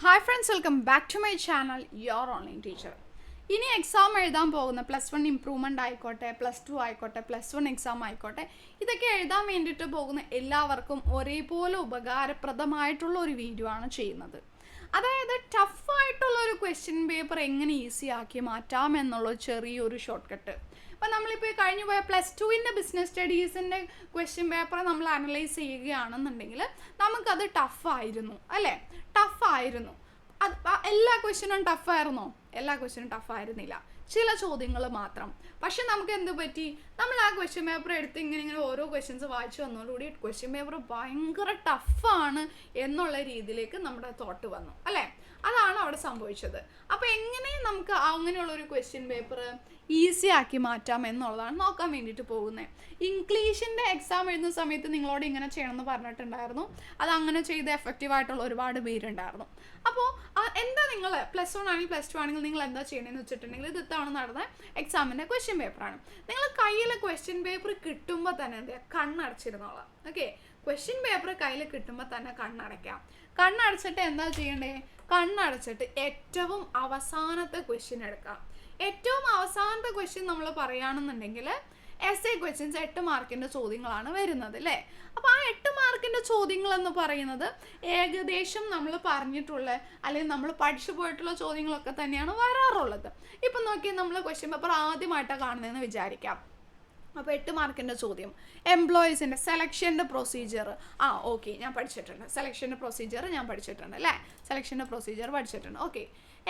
Hi friends, welcome back to my channel your online teacher. ഇനി exam എഴുതാൻ പോകുന്ന +1 improvement ആയിക്കോട്ടെ, +2 ആയിക്കോട്ടെ, +1 എക്സാം ആയിക്കോട്ടെ, ഇതൊക്കെ എഴുതാൻ വേണ്ടിയിട്ട് പോകുന്ന എല്ലാവർക്കും ഒരേപോലെ ഉപകാരപ്രദമായിട്ടുള്ള ഒരു വീഡിയോ ആണ് ചെയ്യുന്നത്. അതായത് ടഫായിട്ടുള്ള ഒരു ക്വസ്റ്റ്യൻ പേപ്പർ എങ്ങനെ ഈസി ആക്കി മാറ്റാം എന്നുള്ള ചെറിയൊരു ഷോർട്ട് കട്ട്. അപ്പം നമ്മളിപ്പോൾ കഴിഞ്ഞു പോയ +2 ബിസിനസ് സ്റ്റഡീസിൻ്റെ ക്വസ്റ്റ്യൻ പേപ്പർ നമ്മൾ അനലൈസ് ചെയ്യുകയാണെന്നുണ്ടെങ്കിൽ നമുക്കത് ടഫായിരുന്നു അല്ലേ? ടഫായിരുന്നു. അത് എല്ലാ ക്വസ്റ്റ്യനും ടഫായിരുന്നോ? എല്ലാ ക്വസ്റ്റ്യനും ടഫായിരുന്നില്ല, ചില ചോദ്യങ്ങൾ മാത്രം. പക്ഷെ നമുക്ക് എന്ത് പറ്റി? നമ്മൾ ആ ക്വസ്റ്റ്യൻ പേപ്പർ എടുത്ത് ഇങ്ങനെ ഓരോ ക്വസ്റ്റ്യൻസ് വായിച്ചു വന്നതോടുകൂടി ക്വസ്റ്റ്യൻ പേപ്പർ ഭയങ്കര ടഫാണ് എന്നുള്ള രീതിയിലേക്ക് നമ്മുടെ തോട്ട് വന്നു അല്ലേ? അതാണ് അവിടെ സംഭവിച്ചത്. അപ്പോൾ എങ്ങനെ നമുക്ക് അങ്ങനെയുള്ളൊരു ക്വസ്റ്റ്യൻ പേപ്പർ ഈസി ആക്കി മാറ്റാം എന്നുള്ളതാണ് നോക്കാൻ വേണ്ടിയിട്ട് പോകുന്നത്. ഇംഗ്ലീഷിൻ്റെ എക്സാം എഴുതുന്ന സമയത്ത് നിങ്ങളോട് ഇങ്ങനെ ചെയ്യണമെന്ന് പറഞ്ഞിട്ടുണ്ടായിരുന്നു. അത് അങ്ങനെ ചെയ്ത് എഫക്റ്റീവായിട്ടുള്ള ഒരുപാട് പേരുണ്ടായിരുന്നു. അപ്പോൾ എന്താ നിങ്ങൾ +1 ആണെങ്കിൽ +2 ആണെങ്കിൽ നിങ്ങൾ എന്താ ചെയ്യണമെന്ന് വെച്ചിട്ടുണ്ടെങ്കിൽ ഇത് ഇത്തവണ നടന്ന എക്സാമിൻ്റെ ക്വസ്റ്റ്യൻ പേപ്പറാണ്. നിങ്ങൾ കയ്യിൽ ക്വസ്റ്റ്യൻ പേപ്പർ കിട്ടുമ്പോൾ തന്നെ എന്താ കണ്ണടച്ചിരുന്നോളാം. ഓക്കെ, ക്വസ്റ്റ്യൻ പേപ്പർ കയ്യിൽ കിട്ടുമ്പോൾ തന്നെ കണ്ണടയ്ക്കാം. കണ്ണടച്ചിട്ട് എന്താ ചെയ്യണ്ടേ? കണ്ണടച്ചിട്ട് ഏറ്റവും അവസാനത്തെ ക്വസ്റ്റ്യൻ എടുക്കാം. ഏറ്റവും അവസാനത്തെ ക്വസ്റ്റ്യൻ നമ്മൾ പറയുകയാണെന്നുണ്ടെങ്കിൽ എസ്എ ക്വസ്റ്റ്യൻസ് 8 മാർക്കിൻ്റെ ചോദ്യങ്ങളാണ് വരുന്നത് അല്ലേ? അപ്പോൾ ആ 8 മാർക്കിൻ്റെ ചോദ്യങ്ങൾ എന്ന് പറയുന്നത് ഏകദേശം നമ്മൾ പറഞ്ഞിട്ടുള്ള അല്ലെങ്കിൽ നമ്മൾ പഠിച്ചു പോയിട്ടുള്ള ചോദ്യങ്ങളൊക്കെ തന്നെയാണ് വരാറുള്ളത്. ഇപ്പം നോക്കി നമ്മൾ ക്വസ്റ്റ്യൻ പേപ്പർ ആദ്യമായിട്ടാണ് കാണുന്നതെന്ന് വിചാരിക്കാം. അപ്പോൾ 8 മാർക്കിൻ്റെ ചോദ്യം, എംപ്ലോയീസിൻ്റെ സെലക്ഷൻ്റെ പ്രൊസീജിയർ. ഓക്കെ, ഞാൻ പഠിച്ചിട്ടുണ്ട്. സെലക്ഷൻ്റെ പ്രൊസീജിയർ ഞാൻ പഠിച്ചിട്ടുണ്ട് അല്ലേ? സെലക്ഷൻ്റെ പ്രൊസീജിയർ പഠിച്ചിട്ടുണ്ട്. Okay,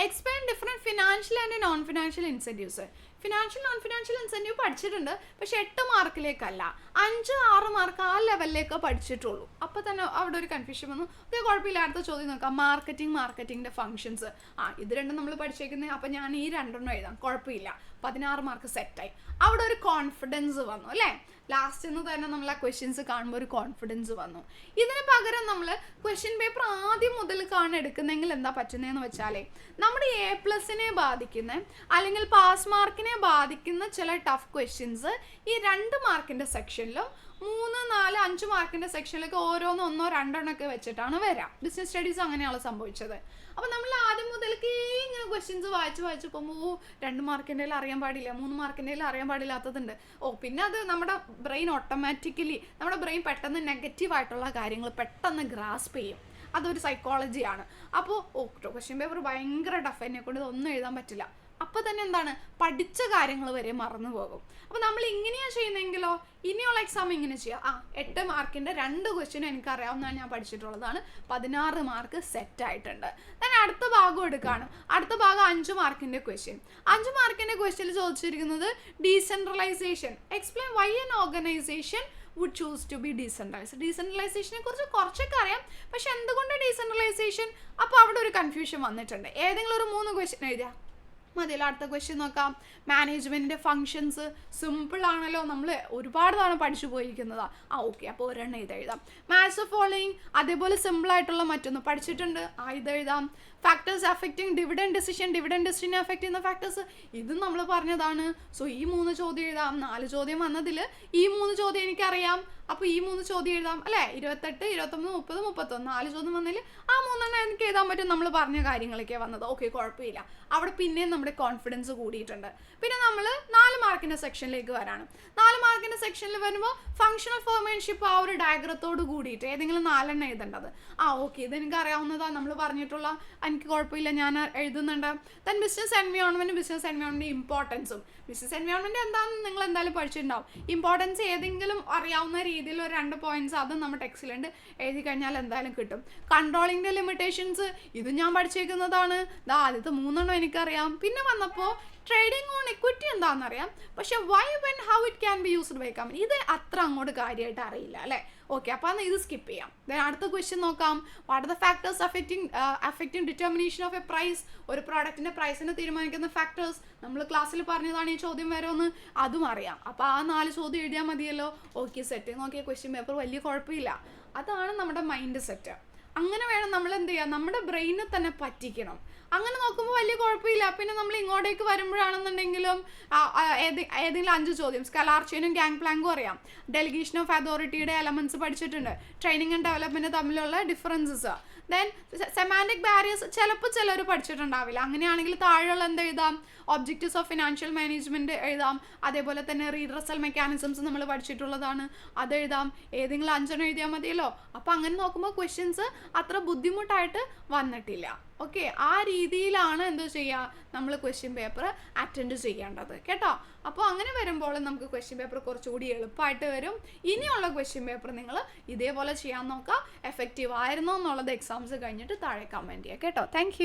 explain different financial and non financial incentives. Financial non financial incentive പഠിച്ചിട്ടുണ്ട്, പക്ഷെ 8 മാർക്കിലേക്കല്ല, 5-6 മാർക്ക് ആ ലെവലിലേക്ക് പഠിച്ചിട്ടുള്ളൂ. അപ്പോൾ തന്നെ അവിടെ ഒരു കൺഫ്യൂഷൻ വന്നു. ഇത് കുഴപ്പമില്ല, അടുത്ത ചോദ്യം നോക്കാം. മാർക്കറ്റിങ്ങിൻ്റെ ഫംഗ്ഷൻസ്. ഇത് രണ്ടും നമ്മൾ പഠിച്ചേക്കുന്നത്. അപ്പോൾ ഞാൻ ഈ രണ്ടെണ്ണം എഴുതാം, കുഴപ്പമില്ല. 16 മാർക്ക് സെറ്റായി. അവിടെ ഒരു കോൺഫിഡൻസ് വന്നു അല്ലേ? ലാസ്റ്റ് എന്ന് തന്നെ നമ്മൾ ആ ക്വസ്റ്റ്യൻസ് കാണുമ്പോൾ ഒരു കോൺഫിഡൻസ് വന്നു. ഇതിന് പകരം നമ്മൾ ക്വസ്റ്റ്യൻ പേപ്പർ ആദ്യം മുതൽ എടുക്കുന്നെങ്കിൽ എന്താ പറ്റുന്നതെന്ന് വെച്ചാലേ, നമ്മുടെ A+ ബാധിക്കുന്ന അല്ലെങ്കിൽ പാസ് മാർക്കിനെ ബാധിക്കുന്ന ചില ടഫ് ക്വസ്റ്റ്യൻസ് ഈ 2 മാർക്കിൻ്റെ സെക്ഷനിലും 3, 4, 5 മാർക്കിൻ്റെ സെക്ഷനിലൊക്കെ ഓരോന്ന് 1, 2 വെച്ചിട്ടാണ് വരാം. ബിസിനസ് സ്റ്റഡീസ് അങ്ങനെയാണ് സംഭവിച്ചത്. അപ്പോൾ നമ്മൾ ആദ്യം മുതൽക്ക് ഇങ്ങനെ ക്വസ്റ്റ്യൻസ് വായിച്ച് പോകുമ്പോൾ 2 മാർക്കിൻ്റെ അറിയാൻ പാടില്ല, 3 മാർക്കിൻ്റെ അറിയാൻ പാടില്ലാത്തതുണ്ട്. പിന്നെ അത് നമ്മുടെ ബ്രെയിൻ ഓട്ടോമാറ്റിക്കലി നമ്മുടെ ബ്രെയിൻ പെട്ടെന്ന് നെഗറ്റീവായിട്ടുള്ള കാര്യങ്ങൾ പെട്ടെന്ന് ഗ്രാസ്പ് ചെയ്യും. അതൊരു സൈക്കോളജിയാണ്. അപ്പോൾ ക്വസ്റ്റ്യൻ പേപ്പർ ഭയങ്കര ടഫ്, എന്നെക്കൊണ്ട് ഇതൊന്നും എഴുതാൻ പറ്റില്ല. അപ്പോൾ തന്നെ എന്താണ്, പഠിച്ച കാര്യങ്ങൾ വരെ മറന്നു പോകും. അപ്പോൾ നമ്മൾ ഇങ്ങനെയാണ് ചെയ്യുന്നതെങ്കിലോ ഇനിയുള്ള എക്സാം ഇങ്ങനെ ചെയ്യാം. 8 മാർക്കിൻ്റെ 2 ക്വസ്റ്റ്യൻ എനിക്കറിയാവുന്നതാണ്, ഞാൻ പഠിച്ചിട്ടുള്ളതാണ്. 16 മാർക്ക് സെറ്റായിട്ടുണ്ട്. ഞാൻ അടുത്ത ഭാഗം എടുക്കുകയാണ്. അടുത്ത ഭാഗം 5 മാർക്കിൻ്റെ ക്വസ്റ്റ്യൻ. 5 മാർക്കിൻ്റെ ക്വസ്റ്റ്യനിൽ ചോദിച്ചിരിക്കുന്നത് decentralisation. Explain Y an organisation would choose to be decentralized. ഡീസെൻട്രലൈസേഷനെ കുറിച്ച് കുറച്ചൊക്കെ അറിയാം, പക്ഷെ എന്തുകൊണ്ട് ഡീസെൻട്രലൈസേഷൻ? അപ്പോൾ അവിടെ ഒരു കൺഫ്യൂഷൻ വന്നിട്ടുണ്ട്. ഏതെങ്കിലും ഒരു 3 ക്വസ്റ്റ്യൻ എഴുതിയാൽ മതിയല്ലോ. അടുത്ത ക്വസ്റ്റ്യൻ നോക്കാം. മാനേജ്മെൻറ്റിൻ്റെ ഫങ്ഷൻസ്. സിമ്പിൾ ആണല്ലോ, നമ്മൾ ഒരുപാട് തവണ പഠിച്ചു പോയിരിക്കുന്നതാ. ഓക്കെ, അപ്പോൾ ഒരെണ്ണം ഇതെഴുതാം. മാച്ച് ഓഫ് ഫോളോയിങ്, അതേപോലെ സിമ്പിളായിട്ടുള്ള മറ്റൊന്ന് പഠിച്ചിട്ടുണ്ട്, ഇതെഴുതാം. ഫാക്ടേഴ്സ് അഫക്റ്റിംഗ് ഡിവിഡൻഡ് ഡിസിഷനെ അഫക്റ്റ് ചെയ്യുന്ന ഫാക്ടേഴ്സ്, ഇതും നമ്മൾ പറഞ്ഞതാണ്. സോ ഈ 3 ചോദ്യം എഴുതാം. 4 ചോദ്യം വന്നതിൽ ഈ 3 ചോദ്യം എനിക്കറിയാം. അപ്പോൾ ഈ 3 ചോദ്യം എഴുതാം അല്ലേ? 28, 29, 30, 31, 4 ചോദ്യം വന്നതിൽ ആ 3 എനിക്ക് എഴുതാൻ പറ്റും. നമ്മൾ പറഞ്ഞ കാര്യങ്ങളൊക്കെ വന്നത്. ഓക്കെ, കുഴപ്പമില്ല. അവിടെ പിന്നെയും നമ്മുടെ കോൺഫിഡൻസ് കൂടിയിട്ടുണ്ട്. പിന്നെ നമ്മൾ 4 മാർക്കിൻ്റെ സെക്ഷനിലേക്ക് വരാണ്. 4 മാർക്കിൻ്റെ സെക്ഷനിൽ വരുമ്പോൾ ഫങ്ഷണൽ ഫോർമേൻഷിപ്പ് ആ ഒരു ഡയഗ്രത്തോട് കൂടിയിട്ട് ഏതെങ്കിലും 4 എഴുതേണ്ടത്. ഓക്കെ, ഇതെനിക്ക് അറിയാവുന്നതാണ്, നമ്മൾ പറഞ്ഞിട്ടുള്ള, എനിക്ക് കുഴപ്പമില്ല, ഞാൻ എഴുതുന്നുണ്ട്. ദെൻ ബിസിനസ് എൻവയോൺമെൻറ്റ് ഇമ്പോർട്ടൻസും. ബിസിനസ് എൻവയോൺമെൻറ്റ് എന്താണെന്ന് നിങ്ങൾ എന്തായാലും പഠിച്ചിട്ടുണ്ടാവും. ഇമ്പോർട്ടൻസ് ഏതെങ്കിലും അറിയാവുന്ന രീതിയിൽ ഒരു 2 പോയിന്റ്സ് അത് നമ്മുടെ ടെക്സ്റ്റിലുണ്ട്, എഴുതി കഴിഞ്ഞാൽ എന്തായാലും കിട്ടും. കൺട്രോളിങ്ങിൻ്റെ ലിമിറ്റേഷൻസ്, ഇത് ഞാൻ പഠിച്ചേക്കുന്നതാണ്. ആദ്യത്തെ 3 എനിക്കറിയാം. പിന്നെ വന്നപ്പോൾ ട്രേഡിംഗ് ഓൺ ഇക്വിറ്റി എന്താണെന്നറിയാം, പക്ഷെ why, when, how it can be used by company ഇത് അത്ര അങ്ങോട്ട് കാര്യമായിട്ട് അറിയില്ല അല്ലേ? ഓക്കെ, അപ്പോൾ അന്ന് ഇത് സ്കിപ്പ് ചെയ്യാം. ദെൻ അടുത്ത ക്വസ്റ്റ്യൻ നോക്കാം. What are the factors affecting determination of a price. ഒരു പ്രോഡക്റ്റിൻ്റെ പ്രൈസിനെ തീരുമാനിക്കുന്ന ഫാക്ടേഴ്സ് നമ്മൾ ക്ലാസ്സിൽ പറഞ്ഞതാണ്. ഈ ചോദ്യം വരുമെന്ന് അതും അറിയാം. അപ്പോൾ ആ 4 ചോദ്യം എഴുതിയാൽ മതിയല്ലോ. Okay, set. നോക്കിയ ക്വസ്റ്റ്യൻ പേപ്പർ വലിയ കുഴപ്പമില്ല. അതാണ് നമ്മുടെ മൈൻഡ് സെറ്റ്. അങ്ങനെ വേണം നമ്മൾ എന്ത് ചെയ്യുക, നമ്മുടെ ബ്രെയിനെ തന്നെ പറ്റിക്കണം. അങ്ങനെ നോക്കുമ്പോൾ വലിയ കുഴപ്പമില്ല. പിന്നെ നമ്മൾ ഇങ്ങോട്ടേക്ക് വരുമ്പോഴാണെന്നുണ്ടെങ്കിലും ഏതെങ്കിലും 5 ചോദ്യം, സ്കലാർ ചെയിനും ഗ്യാങ് പ്ലാങ്കും അറിയാം. ഡെലിഗേഷൻ ഓഫ് അതോറിറ്റിയുടെ എലമെന്റ്സ് പഠിച്ചിട്ടുണ്ട്. ട്രെയിനിങ് ആൻഡ് ഡെവലപ്മെന്റ് തമ്മിലുള്ള ഡിഫറൻസസ്. ദെൻ സെമാൻറ്റിക് ബാരിയേഴ്സ് ചിലപ്പോൾ ചിലർ പഠിച്ചിട്ടുണ്ടാവില്ല. അങ്ങനെയാണെങ്കിൽ താഴെയുള്ള എന്ത് എഴുതാം, ഒബ്ജക്റ്റീവ്സ് ഓഫ് ഫിനാൻഷ്യൽ മാനേജ്മെൻറ്റ് എഴുതാം. അതേപോലെ തന്നെ റീഡ്രസൽ മെക്കാനിസംസ് നമ്മൾ പഠിച്ചിട്ടുള്ളതാണ്, അത് എഴുതാം. ഏതെങ്കിലും 5 എഴുതിയാൽ മതിയല്ലോ. അപ്പോൾ അങ്ങനെ നോക്കുമ്പോൾ ക്വസ്റ്റ്യൻസ് അത്ര ബുദ്ധിമുട്ടായിട്ട് വന്നിട്ടില്ല. ഓക്കെ, ആ രീതിയിലാണ് എന്ത് ചെയ്യുക, നമ്മൾ ക്വസ്റ്റ്യൻ പേപ്പർ അറ്റൻഡ് ചെയ്യേണ്ടത് കേട്ടോ. അപ്പോൾ അങ്ങനെ വരുമ്പോൾ നമുക്ക് ക്വസ്റ്റ്യൻ പേപ്പർ കുറച്ചുകൂടി എളുപ്പമായിട്ട് വരും. ഇനിയുള്ള ക്വസ്റ്റ്യൻ പേപ്പർ നിങ്ങൾ ഇതേപോലെ ചെയ്യാൻ നോക്കുക. എഫക്റ്റീവ് ആയിരുന്നോ എന്നുള്ളത് എക്സാംസ് കഴിഞ്ഞിട്ട് താഴെ കമൻറ്റ് ചെയ്യുക കേട്ടോ. താങ്ക്